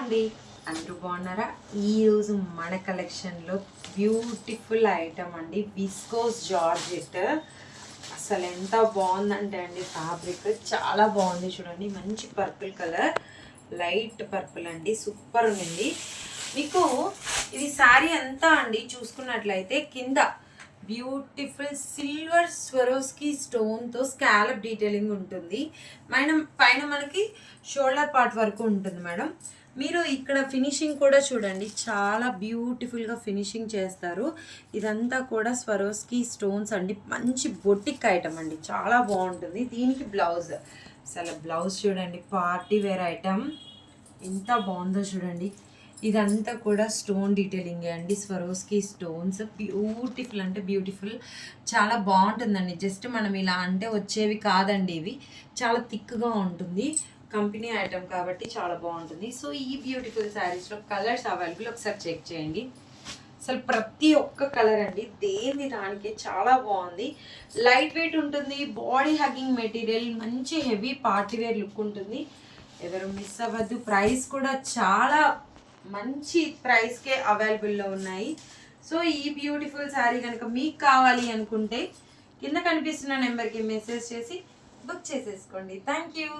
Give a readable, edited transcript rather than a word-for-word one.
అండి, అందరూ బాగున్నారా? ఈరోజు మన కలెక్షన్లో బ్యూటిఫుల్ ఐటమ్ అండి, విస్కోస్ జార్జెట్. అసలు ఎంత బాగుందంటే అండి, ఫ్యాబ్రిక్ చాలా బాగుంది. చూడండి, మంచి పర్పుల్ కలర్, లైట్ పర్పుల్ అండి, సూపర్ ఉంది. మీకు ఇది శారీ అంతా అండి చూసుకున్నట్లయితే కింద బ్యూటిఫుల్ సిల్వర్ స్వరోస్కి స్టోన్తో స్కాలప్ డీటెయిలింగ్ ఉంటుంది. పైన మనకి షోల్డర్ పార్ట్ వరకు ఉంటుంది మేడం. మీరు ఇక్కడ ఫినిషింగ్ కూడా చూడండి, చాలా బ్యూటిఫుల్గా ఫినిషింగ్ చేస్తారు. ఇదంతా కూడా స్వరోస్కి స్టోన్స్ అండి, మంచి బొటిక్ ఐటమ్ అండి, చాలా బాగుంటుంది. దీనికి బ్లౌజ్, అసలు బ్లౌజ్ చూడండి, పార్టీ వేర్ ఐటమ్ ఎంత బాగుందో చూడండి. ఇదంతా కూడా స్టోన్ డీటెయిలింగ్ అండి, స్వరోస్కి స్టోన్స్. బ్యూటిఫుల్ అంటే బ్యూటిఫుల్, చాలా బాగుంటుందండి. జస్ట్ మనం ఇలా అంటే వచ్చేవి కాదండి, ఇవి చాలా థిక్గా ఉంటుంది. కంపెనీ ఐటమ్ కాబట్టి చాలా బాగుంటుంది. సో ఈ బ్యూటిఫుల్ శారీస్లో కలర్స్ అవైలబుల్, ఒకసారి చెక్ చేయండి. అసలు ప్రతి ఒక్క కలర్ అండి దేని దానికి చాలా బాగుంది. లైట్ వెయిట్ ఉంటుంది, బాడీ హగ్గింగ్ మెటీరియల్, మంచి హెవీ పార్టీవేర్ లుక్ ఉంటుంది. ఎవరు మిస్ అవ్వద్దు. ప్రైస్ కూడా చాలా మంచి ప్రైస్కే అవైలబుల్లో ఉన్నాయి. సో ఈ బ్యూటిఫుల్ శారీ కనుక మీకు కావాలి అనుకుంటే కింద కనిపిస్తున్న నెంబర్కి మెసేజ్ చేసి బుక్ చేసేసుకోండి. Thank you.